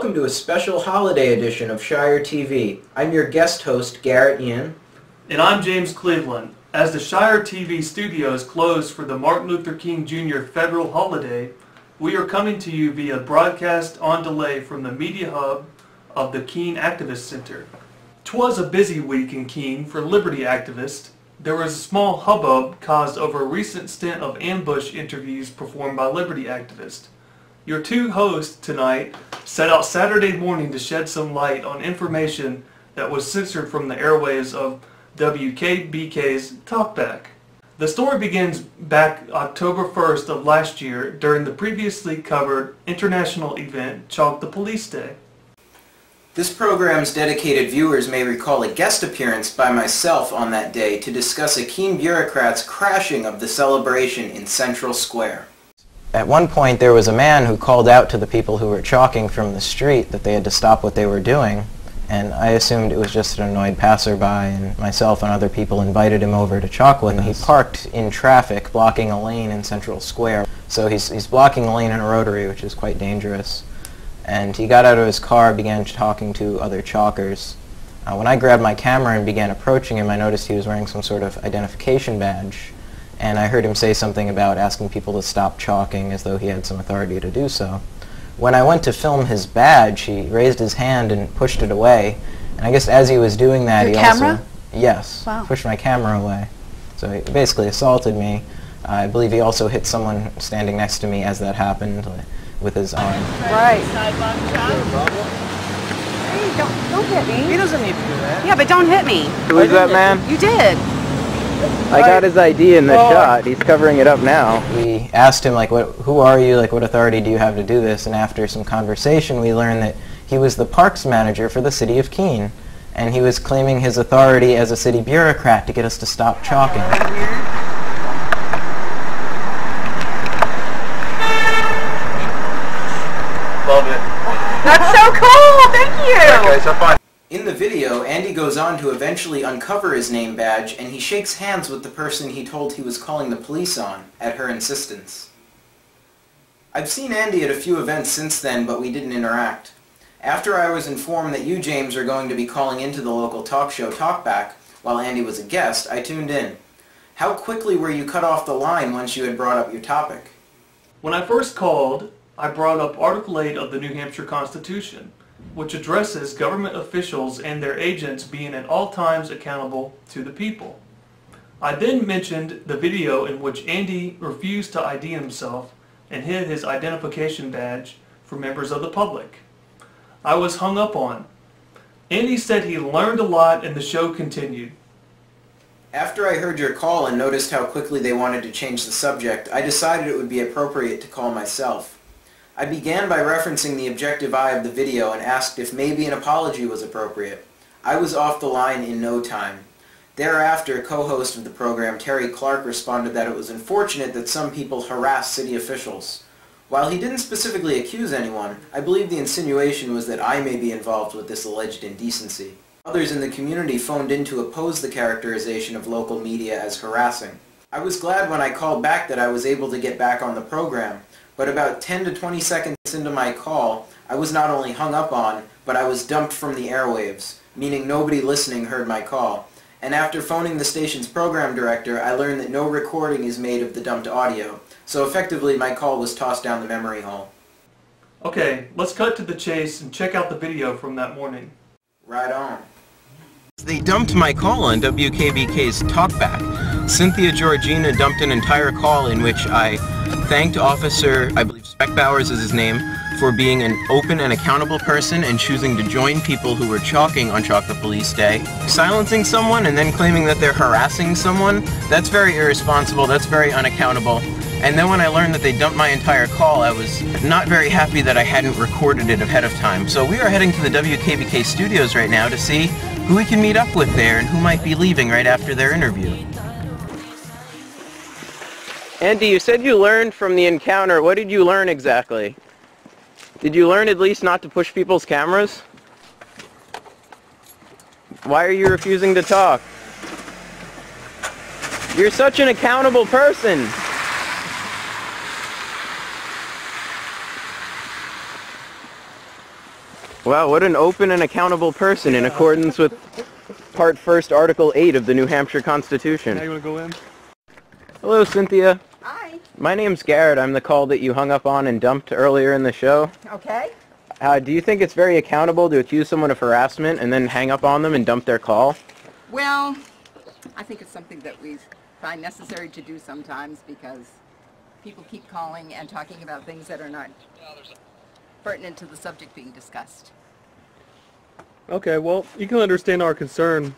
Welcome to a special holiday edition of ShireTV. I'm your guest host, Garret. And I'm James Cleveland. As the ShireTV studios close for the Martin Luther King Jr. federal holiday, we are coming to you via broadcast on delay from the media hub of the Keene Activist Center. 'Twas a busy week in Keene for liberty activists. There was a small hubbub caused over a recent stint of ambush interviews performed by liberty activists. Your two hosts tonight set out Saturday morning to shed some light on information that was censored from the airwaves of WKBK's Talkback. The story begins back October 1st of last year during the previously covered international event Chalk the Police Day. This program's dedicated viewers may recall a guest appearance by myself on that day to discuss a Keene bureaucrat's crashing of the celebration in Central Square. At one point there was a man who called out to the people who were chalking from the street that they had to stop what they were doing, and I assumed it was just an annoyed passerby, and myself and other people invited him over to chalk with us. He parked in traffic blocking a lane in Central Square, so he's blocking a lane in a rotary, which is quite dangerous. And he got out of his car, began talking to other chalkers. When I grabbed my camera and began approaching him, I noticed he was wearing some sort of identification badge. And I heard him say something about asking people to stop chalking as though he had some authority to do so. When I went to film his badge, he raised his hand and pushed it away. And I guess as he was doing that, Your he camera? also... Yes. Wow. Pushed my camera away. So he basically assaulted me. I believe he also hit someone standing next to me as that happened with his arm. Right. Hey, don't hit me. He doesn't need to do that. Yeah, but don't hit me. Who is that man? You did. I got his ID in the shot. He's covering it up now. We asked him, like, who are you? Like, what authority do you have to do this? And after some conversation, we learned that he was the parks manager for the city of Keene. And he was claiming his authority as a city bureaucrat to get us to stop chalking. Love it. That's so cool. Thank you. Okay, so fine. In the video, Andy goes on to eventually uncover his name badge, and he shakes hands with the person he told he was calling the police on, at her insistence. I've seen Andy at a few events since then, but we didn't interact. After I was informed that you, James, are going to be calling into the local talk show Talkback, while Andy was a guest, I tuned in. How quickly were you cut off the line once you had brought up your topic? When I first called, I brought up Article 8 of the New Hampshire Constitution, which addresses government officials and their agents being at all times accountable to the people. I then mentioned the video in which Andy refused to ID himself and hid his identification badge for members of the public. I was hung up on. Andy said he learned a lot and the show continued. After I heard your call and noticed how quickly they wanted to change the subject, I decided it would be appropriate to call myself. I began by referencing the objective eye of the video and asked if maybe an apology was appropriate. I was off the line in no time. Thereafter, co-host of the program Terry Clark responded that it was unfortunate that some people harass city officials. While he didn't specifically accuse anyone, I believe the insinuation was that I may be involved with this alleged indecency. Others in the community phoned in to oppose the characterization of local media as harassing. I was glad when I called back that I was able to get back on the program, but about 10 to 20 seconds into my call, I was not only hung up on, but I was dumped from the airwaves, meaning nobody listening heard my call. And after phoning the station's program director, I learned that no recording is made of the dumped audio, so effectively my call was tossed down the memory hole. Okay, let's cut to the chase and check out the video from that morning. Right on. They dumped my call on WKBK's Talkback. Cynthia Georgina dumped an entire call in which I thanked Officer, I believe Speckbowers is his name, for being an open and accountable person and choosing to join people who were chalking on Chalk the Police Day. Silencing someone and then claiming that they're harassing someone, that's very irresponsible, that's very unaccountable. And then when I learned that they dumped my entire call, I was not very happy that I hadn't recorded it ahead of time. So we are heading to the WKBK studios right now to see who we can meet up with there and who might be leaving right after their interview. Andy, you said you learned from the encounter. What did you learn exactly? Did you learn at least not to push people's cameras? Why are you refusing to talk? You're such an accountable person. Wow, what an open and accountable person in accordance with Part 1st, Article 8 of the New Hampshire Constitution. Now you want to go in? Hello, Cynthia. Hi. My name's Garret. I'm the call that you hung up on and dumped earlier in the show. Okay. Do you think it's very accountable to accuse someone of harassment and then hang up on them and dump their call? Well, I think it's something that we find necessary to do sometimes because people keep calling and talking about things that are not pertinent to the subject being discussed. Okay, well, you can understand our concern.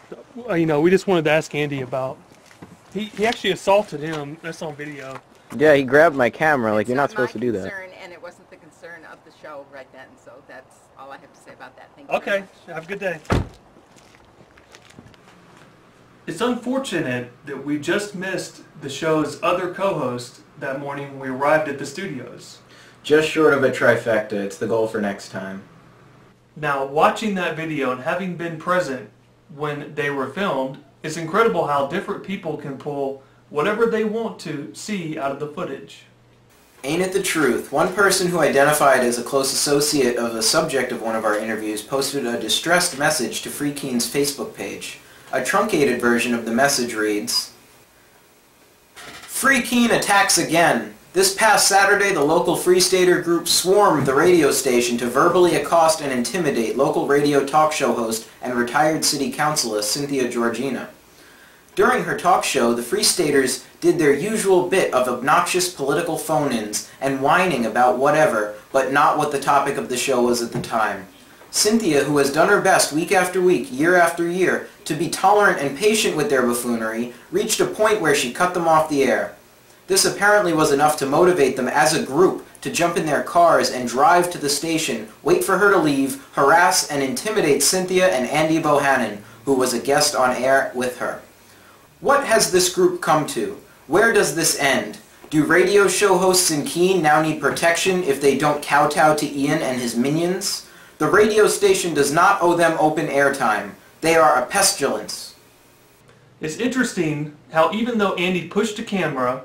You know, we just wanted to ask Andy about... He actually assaulted him. That's on video. Yeah, he grabbed my camera. Like, It's you're not supposed to do that. concern, and it wasn't the concern of the show right then, so that's all I have to say about that. Thank you very Okay, much. have a good day. It's unfortunate that we just missed the show's other co-host that morning when we arrived at the studios. Just short of a trifecta. It's the goal for next time. Now, watching that video and having been present when they were filmed, it's incredible how different people can pull whatever they want to see out of the footage. Ain't it the truth? One person who identified as a close associate of the subject of one of our interviews posted a distressed message to FreeKeene's Facebook page. A truncated version of the message reads, "FreeKeene attacks again. This past Saturday, the local Free Stater group swarmed the radio station to verbally accost and intimidate local radio talk show host and retired city councilor Cynthia Georgina. During her talk show, the Free Staters did their usual bit of obnoxious political phone-ins and whining about whatever, but not what the topic of the show was at the time. Cynthia, who has done her best week after week, year after year, to be tolerant and patient with their buffoonery, reached a point where she cut them off the air. This apparently was enough to motivate them as a group to jump in their cars and drive to the station, wait for her to leave, harass and intimidate Cynthia and Andy Bohannon, who was a guest on air with her. What has this group come to? Where does this end? Do radio show hosts in Keene now need protection if they don't kowtow to Ian and his minions? The radio station does not owe them open airtime. They are a pestilence." It's interesting how even though Andy pushed a camera,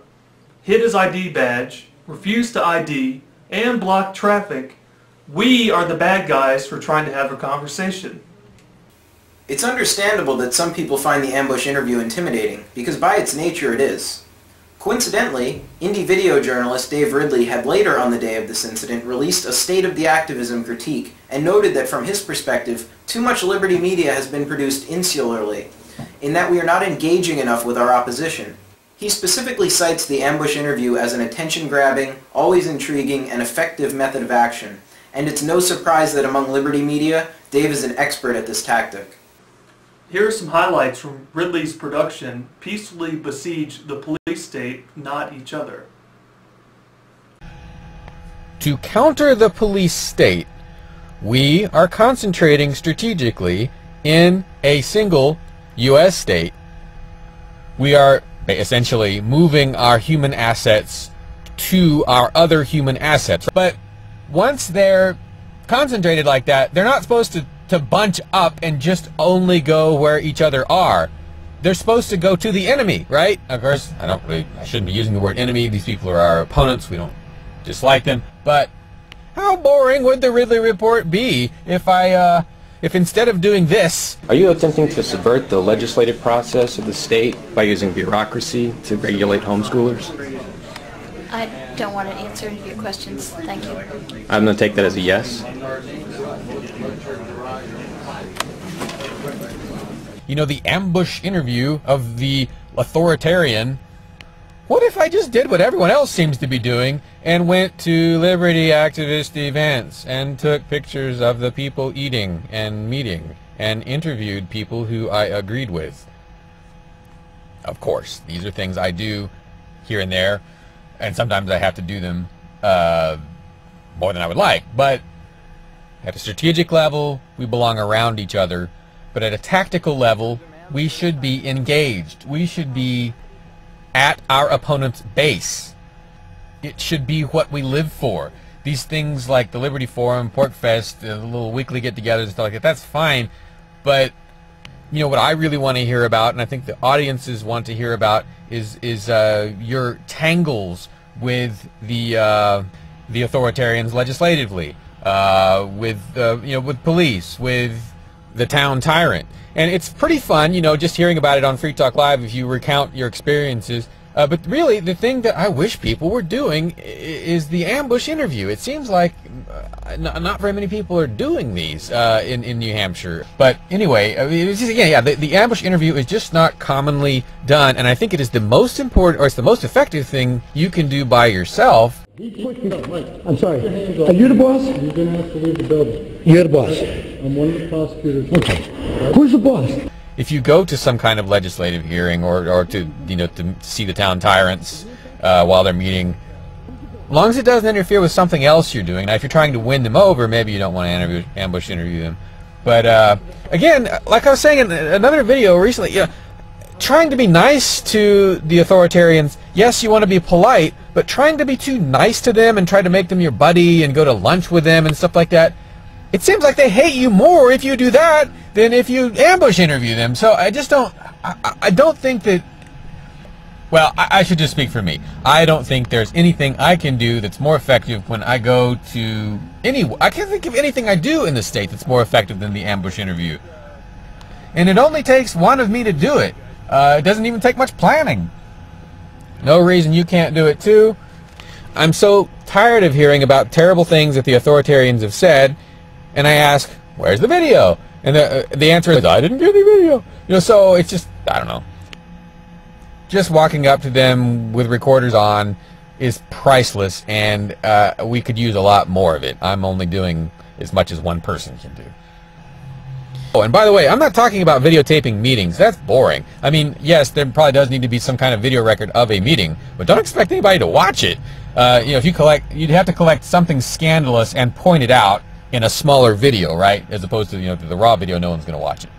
hid his ID badge, refused to ID, and blocked traffic, we are the bad guys for trying to have a conversation. It's understandable that some people find the ambush interview intimidating, because by its nature it is. Coincidentally, indie video journalist Dave Ridley had later on the day of this incident released a State of the Activism critique and noted that from his perspective, too much Liberty media has been produced insularly, in that we are not engaging enough with our opposition. He specifically cites the ambush interview as an attention-grabbing, always intriguing, and effective method of action, and it's no surprise that among Liberty media, Dave is an expert at this tactic. Here are some highlights from Ridley's production, Peacefully Besiege the Police State, Not Each Other. To counter the police state, we are concentrating strategically in a single U.S. state. We are essentially moving our human assets to our other human assets. But once they're concentrated like that, they're not supposed to bunch up and just only go where each other are. They're supposed to go to the enemy, right? Of course, I shouldn't be using the word enemy. These people are our opponents. We don't dislike them. But how boring would the Ridley Report be if instead of doing this... Are you attempting to subvert the legislative process of the state by using bureaucracy to regulate homeschoolers? I don't want to answer any of your questions. Thank you. I'm going to take that as a yes. You know, the ambush interview of the authoritarian. What if I just did what everyone else seems to be doing and went to liberty activist events and took pictures of the people eating and meeting and interviewed people who I agreed with? Of course, these are things I do here and there, and sometimes I have to do them more than I would like. But at a strategic level, we belong around each other. But at a tactical level, we should be engaged. We should be at our opponent's base. It should be what we live for. These things like the Liberty Forum, Pork Fest, the little weekly get-togethers and stuff like that, that's fine. But, you know, what I really want to hear about, and I think the audiences want to hear about, is your tangles with the authoritarians legislatively. with police, with the town tyrant. And it's pretty fun, just hearing about it on Free Talk Live if you recount your experiences. But really, the thing that I wish people were doing is the ambush interview. It seems like not very many people are doing these in New Hampshire. But anyway, the ambush interview is just not commonly done, and I think it is the most important, or it's the most effective thing you can do by yourself. I'm sorry. Are you the boss? You're going to have to leave the building. You're the boss. I'm one of the prosecutors. Okay. Who's the boss? If you go to some kind of legislative hearing or to to see the town tyrants while they're meeting, as long as it doesn't interfere with something else you're doing. Now, if you're trying to win them over, maybe you don't want to ambush interview them. But again, like I was saying in another video recently, trying to be nice to the authoritarians. Yes, you want to be polite, but trying to be too nice to them and try to make them your buddy and go to lunch with them and stuff like that, it seems like they hate you more if you do that than if you ambush interview them. So I just don't, I don't think that, well, I should just speak for me. I don't think there's anything I can do that's more effective when I go to I can't think of anything I do in the state that's more effective than the ambush interview. And it only takes one of me to do it. It doesn't even take much planning. No reason you can't do it too. I'm so tired of hearing about terrible things that the authoritarians have said, and I ask, where's the video? And the answer is, I didn't get the video. So it's just, I don't know. Just walking up to them with recorders on is priceless, and we could use a lot more of it. I'm only doing as much as one person can do. Oh, and by the way, I'm not talking about videotaping meetings. That's boring. I mean, yes, there probably does need to be some kind of video record of a meeting, but don't expect anybody to watch it. If you collect, you'd have to collect something scandalous and point it out in a smaller video, right? As opposed to the raw video, no one's going to watch it.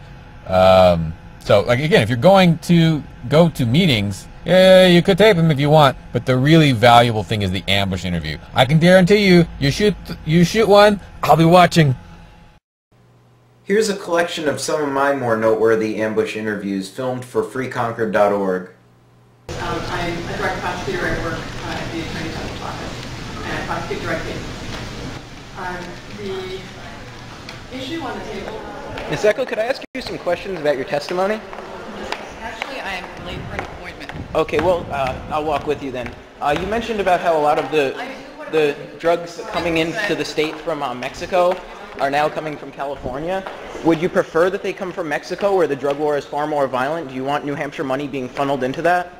So, like, again, if you're going to go to meetings, yeah, you could tape them if you want, but the really valuable thing is the ambush interview. I can guarantee you shoot one, I'll be watching. Here's a collection of some of my more noteworthy ambush interviews filmed for freeconcord.org. I'm a direct prosecutor. I work at the Attorney General's office, and I prosecute direct cases. The issue on the table... Ms. Echo, could I ask you some questions about your testimony? Actually, I am late for an appointment. Okay, well, I'll walk with you then. You mentioned about how a lot of the drugs coming into the state from Mexico are now coming from California. Would you prefer that they come from Mexico, where the drug war is far more violent? Do you want New Hampshire money being funneled into that?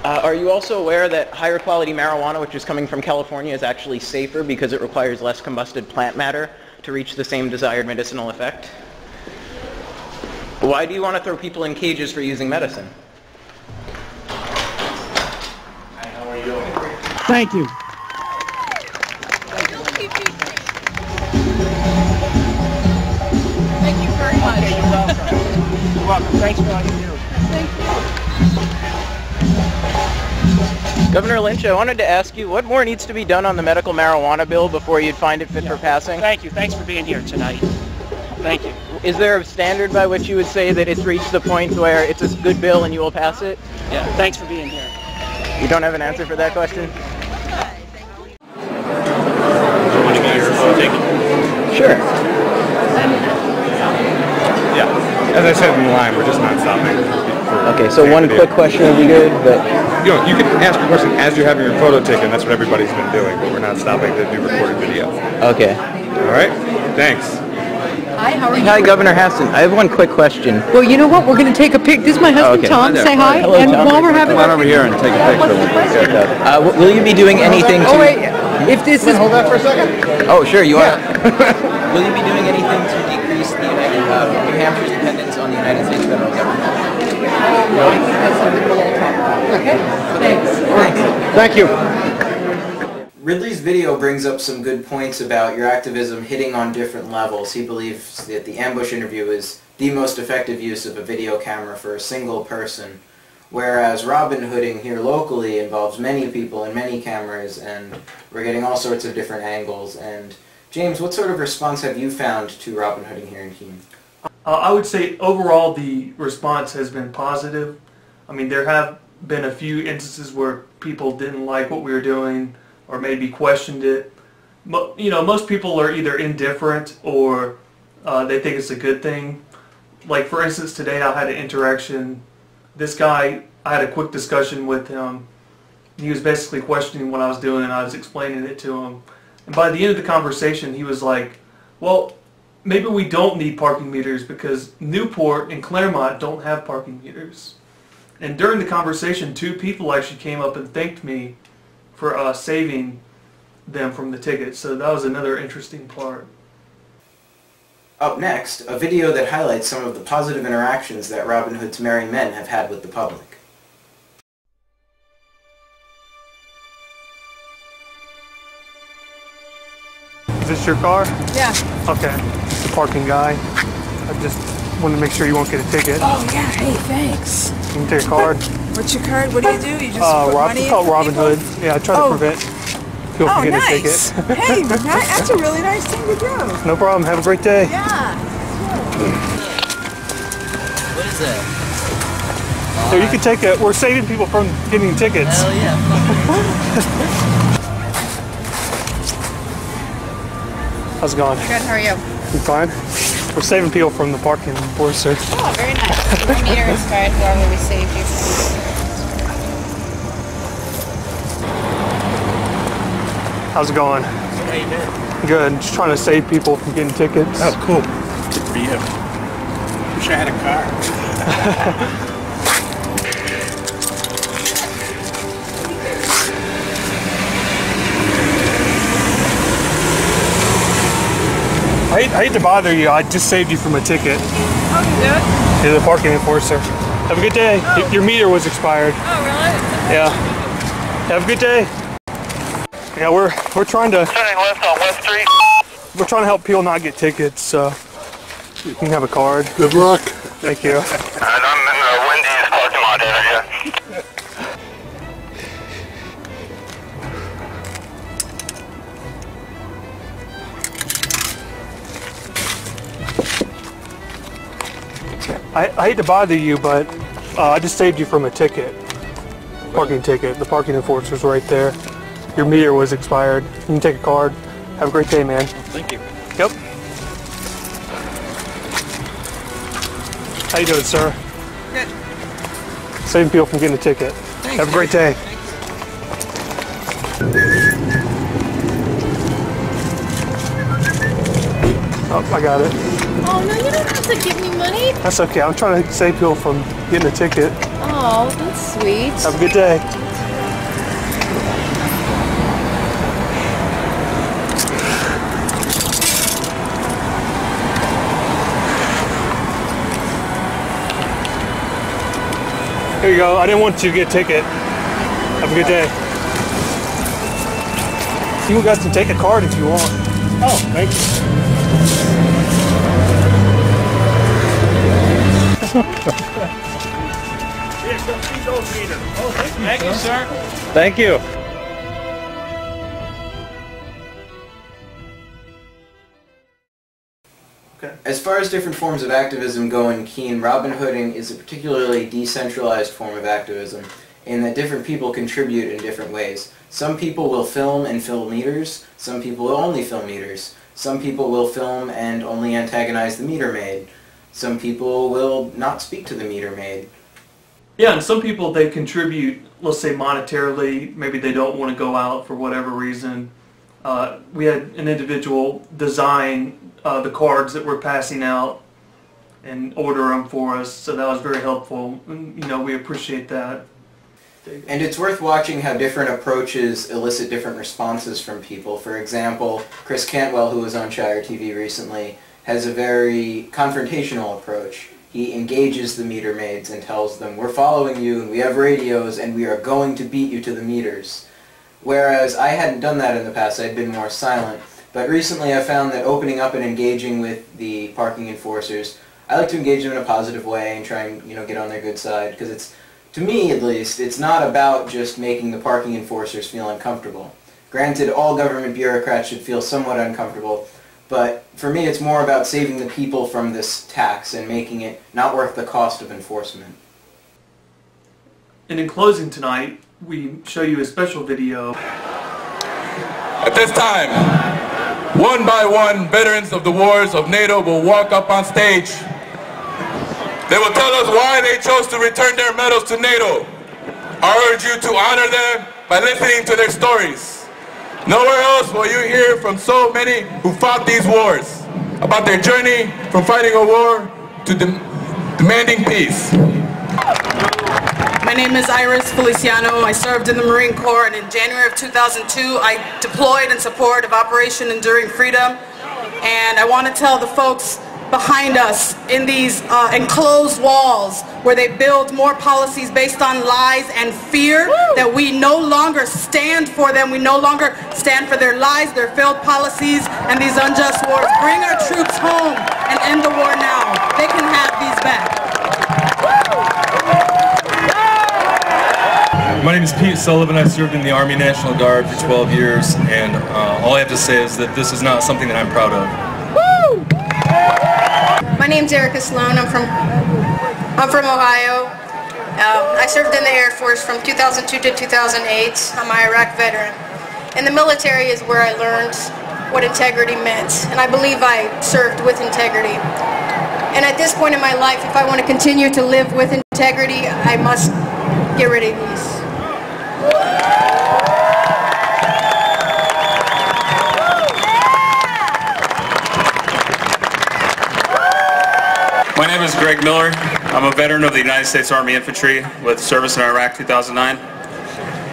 Are you also aware that higher quality marijuana, which is coming from California, is actually safer because it requires less combusted plant matter to reach the same desired medicinal effect? Why do you want to throw people in cages for using medicine? Hi, how are you? Thank you. Thank you very much. Okay, you're welcome. You're welcome. Thanks for all you do. Thank you. Governor Lynch, I wanted to ask you, what more needs to be done on the medical marijuana bill before you'd find it fit for passing? Thank you. Thanks for being here tonight. Thank you. Is there a standard by which you would say that it's reached the point where it's a good bill and you will pass it? Yeah, thanks for being here. You don't have an answer for that question? Want to get your photo taken? Sure. Yeah. As I said in the line, we're just not stopping. Okay, so one quick question would be good, but... You can ask a question as you're having your photo taken. That's what everybody's been doing, but we're not stopping to do recorded video. Okay. All right? Thanks. Hi, how are you? Hi, Governor Hassan. I have one quick question. Well, you know what? We're going to take a pic. This is my husband, Okay. Tom. Say hi. Hello, and Tom. while we're having Come on over here and take a picture. Will you be doing anything to... Oh, wait. If this is... Hold that for a second. Oh, sure, you are. Will you be doing anything to decrease the New Hampshire's dependence on the United States federal government? Okay. Thanks. Thank you. Ridley's video brings up some good points about your activism hitting on different levels. He believes that the ambush interview is the most effective use of a video camera for a single person, whereas Robin Hooding here locally involves many people and many cameras, and we're getting all sorts of different angles. And James, what sort of response have you found to Robin Hooding here in Keene? I would say overall the response has been positive. I mean, there have been a few instances where people didn't like what we were doing or maybe questioned it. You know, most people are either indifferent or they think it's a good thing. Like, for instance, today I had an interaction. This guy, I had a quick discussion with him. He was basically questioning what I was doing, and I was explaining it to him. And by the end of the conversation, he was like, well, maybe we don't need parking meters because Newport and Claremont don't have parking meters. And during the conversation, 2 people actually came up and thanked me for saving them from the ticket. So that was another interesting part. Up next, a video that highlights some of the positive interactions that Robin Hood's merry men have had with the public. Is this your car? Yeah. Okay. The parking guy. I just wanted to make sure you won't get a ticket. Oh yeah, hey, thanks. You can take a card. What's your card? What do? You just put money it's in called for Robin people? Hood. Yeah, I try to prevent people from getting nice. a ticket. Hey, that's a really nice thing to do. No problem. Have a great day. Yeah. What is that? So you can take it. We're saving people from getting tickets. Hell yeah. How's it going? Good, how are you? You fine? We're saving people from the parking enforcer. Oh, very nice. Your meter is fine, whoever we saved you from. How's it going? How you doing? Good. Just trying to save people from getting tickets. Oh, cool. Good for you. Wish I had a car. I hate to bother you. I just saved you from a ticket. Oh, you did? You're the parking enforcer. Have a good day. Oh. Your meter was expired. Oh, really? Yeah. Have a good day. Yeah, we're trying to. Turning left on West Street. We're trying to help people not get tickets. So you can have a card. Good luck. Thank you. I'm in the Wendy's parking lot area. I hate to bother you, but I just saved you from a ticket. Parking ticket. The parking enforcer's right there. Your meter was expired. You can take a card. Have a great day, man. Thank you. Yep. How you doing, sir? Good. Saving people from getting a ticket. Thanks. Have a great day. Oh, I got it. Oh, no, you don't have to give me money. That's okay. I'm trying to save people from getting a ticket. Oh, that's sweet. Have a good day. Here you go. I didn't want you to get a ticket. Have a good day. You guys can take a card if you want. Oh, thank you. Thank you, sir. Thank you. As far as different forms of activism go in Keene, Robin Hooding is a particularly decentralized form of activism in that different people contribute in different ways. Some people will film and fill meters, some people will only fill meters, some people will film and only antagonize the meter maid, some people will not speak to the meter maid. Yeah, and some people, they contribute, let's say monetarily, maybe they don't want to go out for whatever reason. We had an individual design the cards that we're passing out and order them for us, so that was very helpful. And, you know, we appreciate that. And it's worth watching how different approaches elicit different responses from people. For example, Chris Cantwell, who was on ShireTV recently, has a very confrontational approach. He engages the meter maids and tells them, we're following you and we have radios and we are going to beat you to the meters. Whereas I hadn't done that in the past, I'd been more silent. But recently I found that opening up and engaging with the parking enforcers, I like to engage them in a positive way and try and, you know, get on their good side, because it's, to me at least, it's not about just making the parking enforcers feel uncomfortable. Granted, all government bureaucrats should feel somewhat uncomfortable, but for me it's more about saving the people from this tax and making it not worth the cost of enforcement. And in closing tonight, we show you a special video. At this time, one by one, veterans of the wars of NATO will walk up on stage. They will tell us why they chose to return their medals to NATO. I urge you to honor them by listening to their stories. Nowhere else will you hear from so many who fought these wars, about their journey from fighting a war to demanding peace. My name is Iris Feliciano. I served in the Marine Corps, and in January of 2002 I deployed in support of Operation Enduring Freedom. And I want to tell the folks behind us in these enclosed walls where they build more policies based on lies and fear that we no longer stand for them. We no longer stand for their lies, their failed policies, and these unjust wars. Bring our troops home and end the war now. They can have these back. My name is Pete Sullivan. I served in the Army National Guard for 12 years, and all I have to say is that this is not something that I'm proud of. My name's Erica Sloan. I'm from Ohio. I served in the Air Force from 2002 to 2008. I'm an Iraq veteran. And the military is where I learned what integrity meant, and I believe I served with integrity. And at this point in my life, if I want to continue to live with integrity, I must get rid of these. My name is Greg Miller. I'm a veteran of the United States Army Infantry with service in Iraq 2009.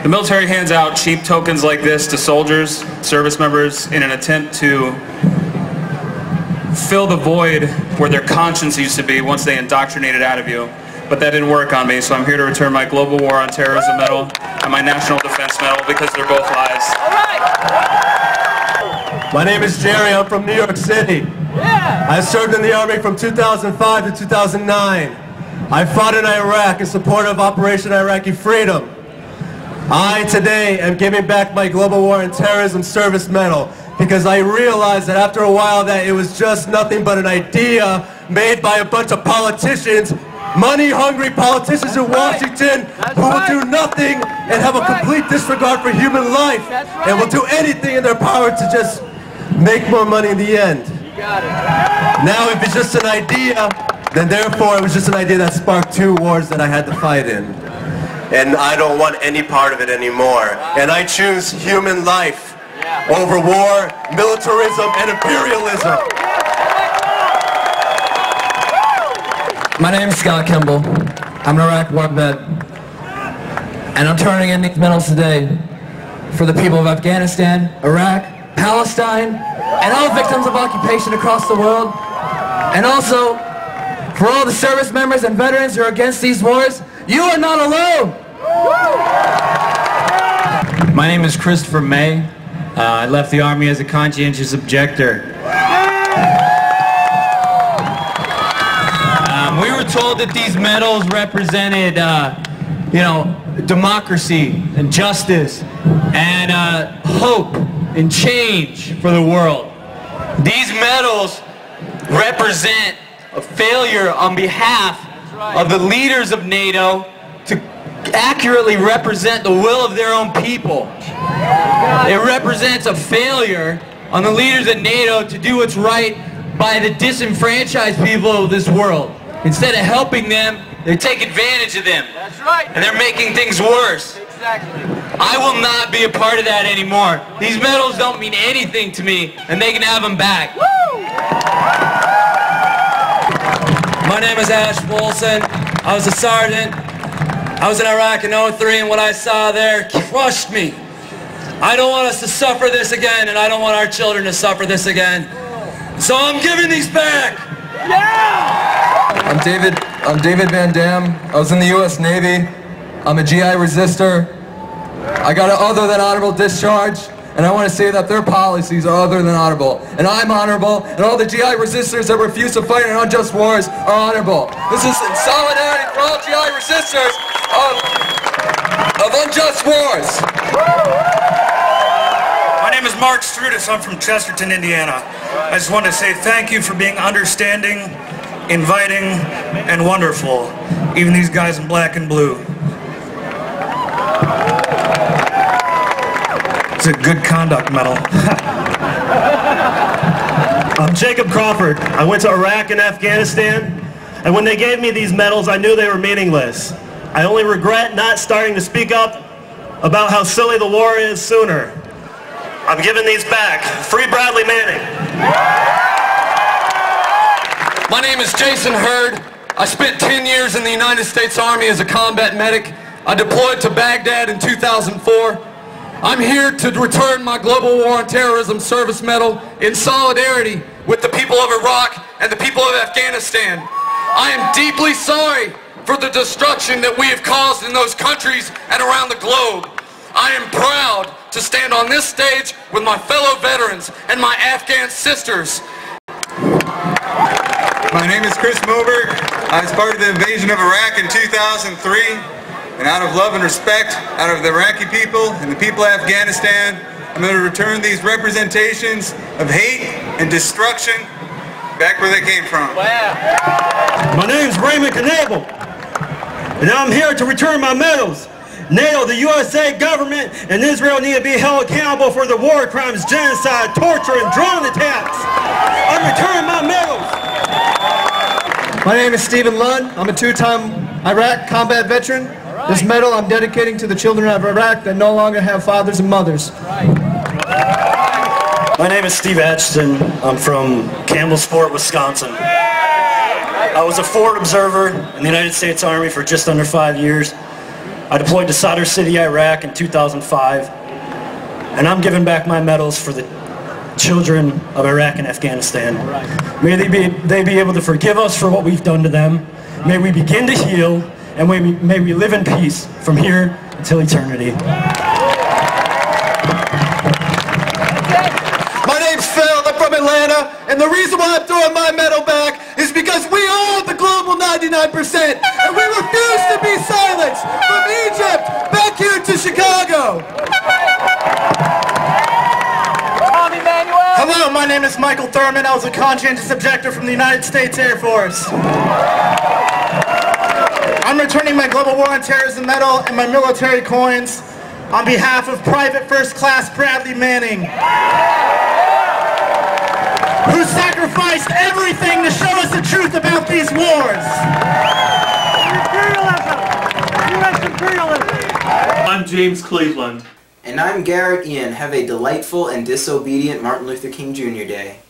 The military hands out cheap tokens like this to soldiers, service members, in an attempt to fill the void where their conscience used to be once they indoctrinated out of you. But that didn't work on me, so I'm here to return my Global War on Terrorism medal and my National Defense medal because they're both lies. My name is Jerry. I'm from New York City. I served in the Army from 2005 to 2009. I fought in Iraq in support of Operation Iraqi Freedom. I today am giving back my Global War on Terrorism service medal because I realized that after a while that it was just nothing but an idea made by a bunch of politicians, money-hungry politicians in Washington who will do nothing and have a complete disregard for human life and will do anything in their power to just make more money in the end. Now if it's just an idea, then therefore it was just an idea that sparked 2 wars that I had to fight in. And I don't want any part of it anymore. And I choose human life over war, militarism, and imperialism. My name is Scott Kimball. I'm an Iraq war vet. And I'm turning in these medals today for the people of Afghanistan, Iraq, Palestine, and all victims of occupation across the world. And also for all the service members and veterans who are against these wars. You are not alone! My name is Christopher May. I left the Army as a conscientious objector. We were told that these medals represented, democracy and justice and hope and change for the world. These medals represent a failure on behalf of the leaders of NATO to accurately represent the will of their own people. It represents a failure on the leaders of NATO to do what's right by the disenfranchised people of this world. Instead of helping them, they take advantage of them. That's right. And they're making things worse. Exactly. I will not be a part of that anymore. These medals don't mean anything to me, and they can have them back. Woo! My name is Ash Wilson. I was a sergeant. I was in Iraq in 03, and what I saw there crushed me. I don't want us to suffer this again, and I don't want our children to suffer this again. So I'm giving these back. Yeah! I'm David Van Dam. I was in the U.S. Navy. I'm a GI resistor. I got an other than honorable discharge, and I want to say that their policies are other than honorable. And I'm honorable, and all the GI resistors that refuse to fight in unjust wars are honorable. This is in solidarity for all GI resistors of unjust wars. My name is Mark Strudis. I'm from Chesterton, Indiana. I just want to say thank you for being understanding, inviting, and wonderful. Even these guys in black and blue. It's a good conduct medal. I'm Jacob Crawford. I went to Iraq and Afghanistan, and when they gave me these medals, I knew they were meaningless. I only regret not starting to speak up about how silly the war is sooner. I'm giving these back. Free Bradley Manning. My name is Jason Hurd. I spent 10 years in the United States Army as a combat medic. I deployed to Baghdad in 2004. I'm here to return my Global War on Terrorism Service Medal in solidarity with the people of Iraq and the people of Afghanistan. I am deeply sorry for the destruction that we have caused in those countries and around the globe. I am proud to stand on this stage with my fellow veterans and my Afghan sisters. My name is Chris Moberg. I was part of the invasion of Iraq in 2003. And out of love and respect, out of the Iraqi people and the people of Afghanistan, I'm going to return these representations of hate and destruction back where they came from. Wow. My name's Raymond Knable, and I'm here to return my medals. NATO, the USA government, and Israel need to be held accountable for the war crimes, genocide, torture, and drone attacks. I'm returning my medals. My name is Stephen Lund. I'm a two-time Iraq combat veteran. This medal I'm dedicating to the children of Iraq that no longer have fathers and mothers. My name is Steve Atchison. I'm from Campbellsport, Wisconsin. I was a forward observer in the United States Army for just under 5 years. I deployed to Sadr City, Iraq in 2005. And I'm giving back my medals for the children of Iraq and Afghanistan. May they be able to forgive us for what we've done to them. May we begin to heal. And may we live in peace from here until eternity. My name's Phil, I'm from Atlanta, and the reason why I'm throwing my medal back is because we are the global 99%, and we refuse to be silenced from Egypt back here to Chicago. Hello, my name is Michael Thurman. I was a conscientious objector from the United States Air Force. I'm returning my Global War on Terrorism medal and my military coins on behalf of Private First Class Bradley Manning, who sacrificed everything to show us the truth about these wars. U.S. imperialism! I'm James Cleveland. And I'm Garret Ian. Have a delightful and disobedient Martin Luther King Jr. Day.